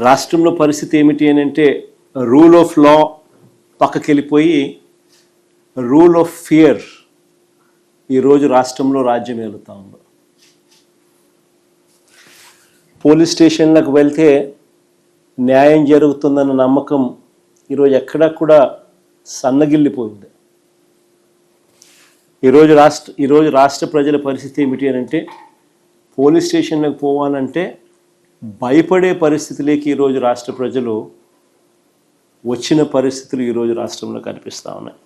రాష్ట్రంలో పరిస్థితి ఏమిటి అని అంటే రూల్ ఆఫ్ లా పక్కకి వెళ్ళిపోయి రూల్ ఆఫ్ ఫియర్ ఈరోజు రాష్ట్రంలో రాజ్యం ఏలుతా ఉంది. పోలీస్ స్టేషన్లకు వెళ్తే న్యాయం జరుగుతుందన్న నమ్మకం ఈరోజు ఎక్కడా కూడా సన్నగిల్లిపోయింది. ఈరోజు రాష్ట్ర ప్రజల పరిస్థితి ఏమిటి అని అంటే పోలీస్ స్టేషన్లకు పోవాలంటే భయపడే పరిస్థితిలోకి ఈరోజు రాష్ట్ర ప్రజలు వచ్చిన పరిస్థితులు ఈరోజు రాష్ట్రంలో కనిపిస్తూ ఉన్నాయి.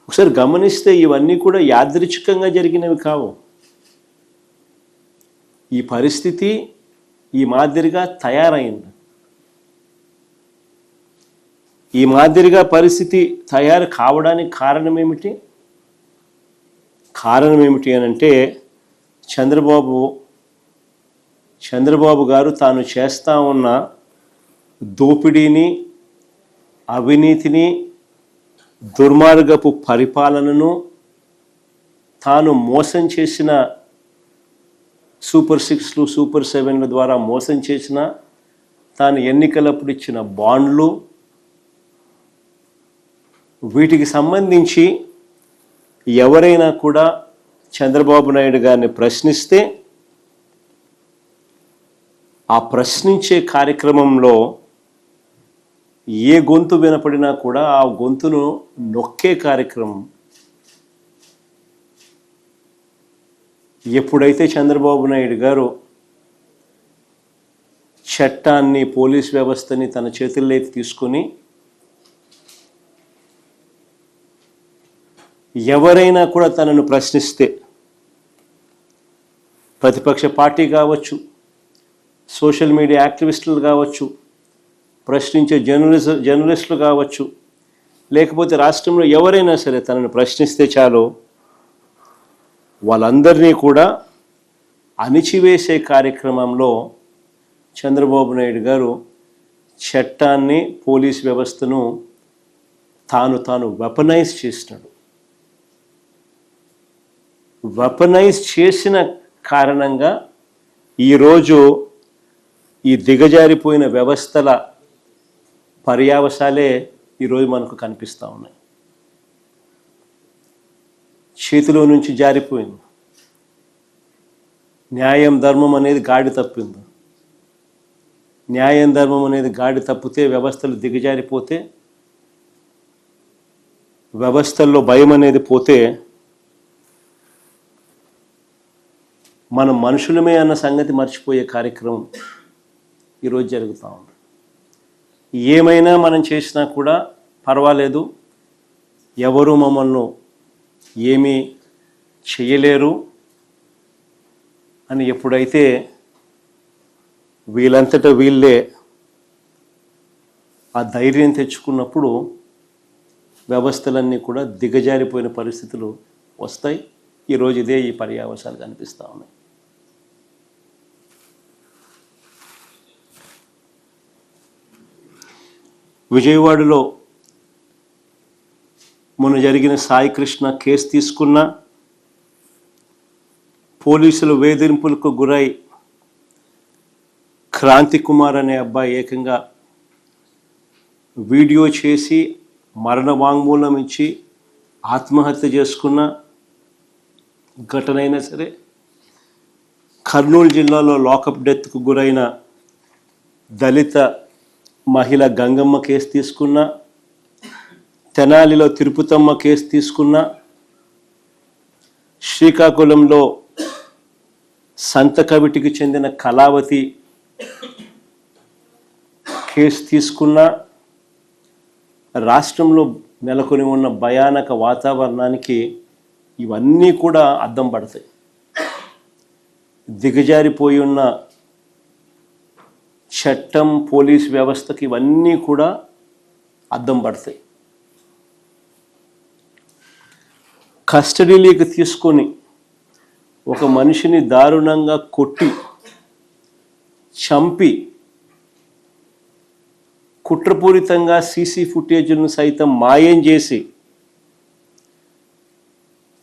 ఒకసారి గమనిస్తే ఇవన్నీ కూడా యాదృచ్ఛికంగా జరిగినవి కావు. ఈ పరిస్థితి ఈ మాదిరిగా తయారైంది. ఈ మాదిరిగా పరిస్థితి తయారు కావడానికి కారణం ఏమిటి అని అంటే చంద్రబాబు గారు తాను చేస్తూ ఉన్న దోపిడీని, అవినీతిని, దుర్మార్గపు పరిపాలనను, తాను మోసం చేసిన సూపర్ 6లు, సూపర్ 7ల ద్వారా మోసం చేసిన, తాను ఎన్నికలప్పుడు ఇచ్చిన బాండ్లు, వీటికి సంబంధించి ఎవరైనా కూడా చంద్రబాబు నాయుడు గారిని ప్రశ్నిస్తే ఆ ప్రశ్నించే కార్యక్రమంలో ఏ గొంతు వినపడినా కూడా ఆ గొంతును నొక్కే కార్యక్రమం. ఎప్పుడైతే చంద్రబాబు నాయుడు గారు చట్టాన్ని, పోలీస్ వ్యవస్థని తన చేతుల్లోకి తీసుకొని ఎవరైనా కూడా తనను ప్రశ్నిస్తే, ప్రతిపక్ష పార్టీ కావచ్చు, సోషల్ మీడియా యాక్టివిస్టులు కావచ్చు, ప్రశ్నించే జర్నలిస్టులు కావచ్చు, లేకపోతే రాష్ట్రంలో ఎవరైనా సరే తనను ప్రశ్నిస్తే చాలు వాళ్ళందరినీ కూడా అణిచివేసే కార్యక్రమంలో చంద్రబాబు నాయుడు గారు చట్టాన్ని, పోలీస్ వ్యవస్థను తాను వెపనైజ్ చేసినాడు. వెపనైజ్ చేసిన కారణంగా ఈరోజు ఈ దిగజారిపోయిన వ్యవస్థల పర్యావసాలే ఈరోజు మనకు కనిపిస్తూ ఉన్నాయి. చేతిలో నుంచి జారిపోయింది. న్యాయం, ధర్మం అనేది గాడి తప్పింది. న్యాయం, ధర్మం అనేది గాడి తప్పితే వ్యవస్థలు దిగజారిపోతే, వ్యవస్థల్లో భయం అనేది పోతే మనం మనుషులమే అన్న సంగతి మర్చిపోయే కార్యక్రమం ఈరోజు జరుగుతూ ఉంది. ఏమైనా మనం చేసినా కూడా పర్వాలేదు, ఎవరు మమ్మల్ని ఏమీ చేయలేరు అని ఎప్పుడైతే వీళ్ళంతటా వీళ్ళే ఆ ధైర్యం తెచ్చుకున్నప్పుడు వ్యవస్థలన్నీ కూడా దిగజారిపోయిన పరిస్థితులు వస్తాయి. ఈరోజు ఈ పర్యావసాలు కనిపిస్తూ ఉన్నాయి. విజయవాడలో మొన్న జరిగిన సాయి కృష్ణ కేసు తీసుకున్న, పోలీసులు వేధింపులకు గురై క్రాంతి కుమార్ అనే అబ్బాయి ఏకంగా వీడియో చేసి మరణ వాంగ్మూలం ఇచ్చి ఆత్మహత్య చేసుకున్న ఘటన అయినా సరే, కర్నూలు జిల్లాలో లాకప్ డెత్కు గురైన దళిత మహిళ గంగమ్మ కేసు తీసుకున్న, తెనాలిలో తిరుపతమ్మ కేసు తీసుకున్న, శ్రీకాకుళంలో సంతకవిటికి చెందిన కళావతి కేసు తీసుకున్న, రాష్ట్రంలో నెలకొని ఉన్న భయానక వాతావరణానికి ఇవన్నీ కూడా అద్దం పడతాయి. దిగజారిపోయి ఉన్న చట్టం, పోలీస్ వ్యవస్థకి ఇవన్నీ కూడా అద్దం పడతాయి. కస్టడీలోకి తీసుకొని ఒక మనిషిని దారుణంగా కొట్టి చంపి కుట్రపూరితంగా సీసీ ఫుటేజ్ను సైతం మాయం చేసి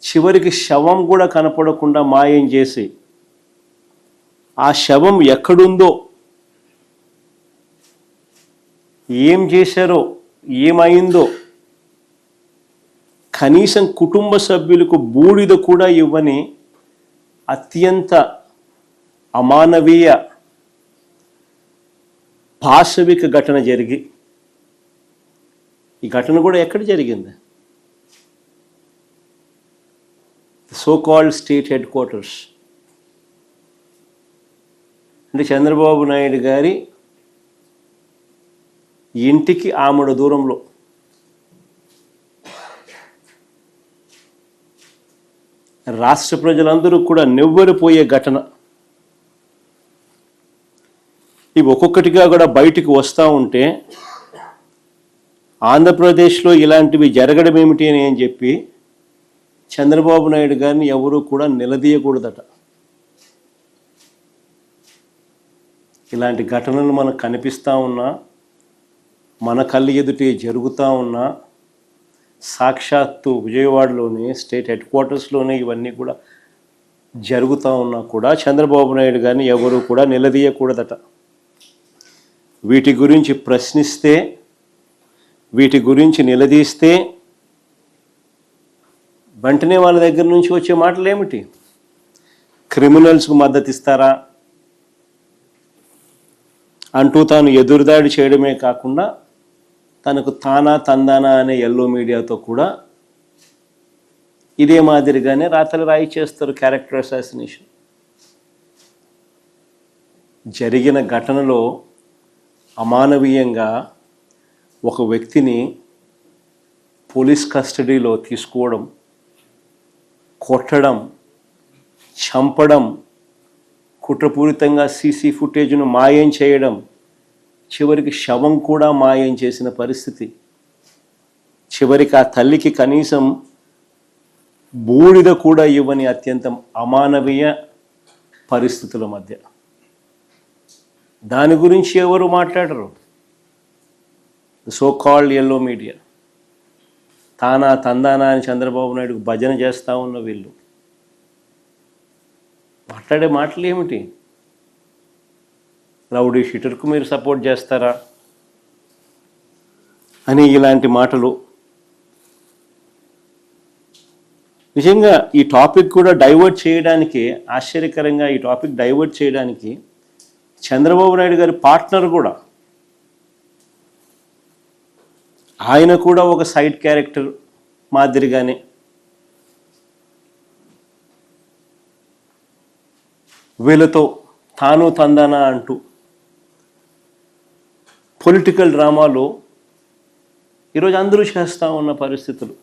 చివరికి శవం కూడా కనపడకుండా మాయం చేసి ఆ శవం ఎక్కడుందో, ఏం చేశారో, ఏమైందో కనీసం కుటుంబ సభ్యులకు బూడిద కూడా ఇవ్వని అత్యంత అమానవీయ పాశవిక ఘటన జరిగి, ఈ ఘటన కూడా ఎక్కడ జరిగింది? So called state head quarters. అంటే చంద్రబాబు నాయుడు గారి ఇంటికి ఆమడ దూరంలో. రాష్ట్ర ప్రజలందరూ కూడా నివ్వెరపోయే ఘటన. ఇవి ఒక్కొక్కటిగా కూడా బయటికి వస్తూ ఉంటే ఆంధ్రప్రదేశ్లో ఇలాంటివి జరగడం ఏమిటి అని చెప్పి చంద్రబాబు నాయుడు గారిని ఎవరూ కూడా నిలదీయకూడదట. ఇలాంటి ఘటనలు మనకు కనిపిస్తూ ఉన్నా, మన కళ్ళు ఎదుటే జరుగుతూ ఉన్నా, సాక్షాత్తు విజయవాడలోనే స్టేట్ హెడ్ క్వార్టర్స్లోనే ఇవన్నీ కూడా జరుగుతూ ఉన్నా కూడా చంద్రబాబు నాయుడు గారిని ఎవరు కూడా నిలదీయకూడదట. వీటి గురించి ప్రశ్నిస్తే, వీటి గురించి నిలదీస్తే వెంటనే వాళ్ళ దగ్గర నుంచి వచ్చే మాటలు ఏమిటి? క్రిమినల్స్కు మద్దతు ఇస్తారా అంటూ తాను ఎదురుదాడి చేయడమే కాకుండా తనకు తానా తందానా అనే ఎల్లో మీడియాతో కూడా ఇదే మాదిరిగానే రాతలు రాయి చేస్తారు, క్యారెక్టర్ అసాసినేషన్. జరిగిన ఘటనలో అమానవీయంగా ఒక వ్యక్తిని పోలీస్ కస్టడీలో తీసుకోవడం, కొట్టడం, చంపడం, కుట్రపూరితంగా సీసీ ఫుటేజ్ను మాయం చేయడం, చివరికి శవం కూడా మాయం చేసిన పరిస్థితి. చివరికి ఆ తల్లికి కనీసం బూడిద కూడా ఇవ్వని అత్యంత అమానవీయ పరిస్థితుల మధ్య. దాని గురించి ఎవరు మాట్లాడరు. సో కాల్డ్ ఎల్లో మీడియా తానా తందానా అని చంద్రబాబు నాయుడుకు భజన చేస్తూ ఉన్న వీళ్ళు మాట్లాడే మాటలు ఏమిటి? రౌడీ షీటర్కు మీరు సపోర్ట్ చేస్తారా అని ఇలాంటి మాటలు. నిజంగా ఈ టాపిక్ కూడా డైవర్ట్ చేయడానికి, ఆశ్చర్యకరంగా ఈ టాపిక్ డైవర్ట్ చేయడానికి చంద్రబాబు నాయుడు గారి పార్ట్నర్ కూడా, ఆయన కూడా ఒక సైడ్ క్యారెక్టర్ మాదిరిగానే వీళ్ళతో తాను తందానా అంటూ పొలిటికల్ డ్రామాలో ఈరోజు అందరూ చేస్తూ ఉన్న పరిస్థితులు.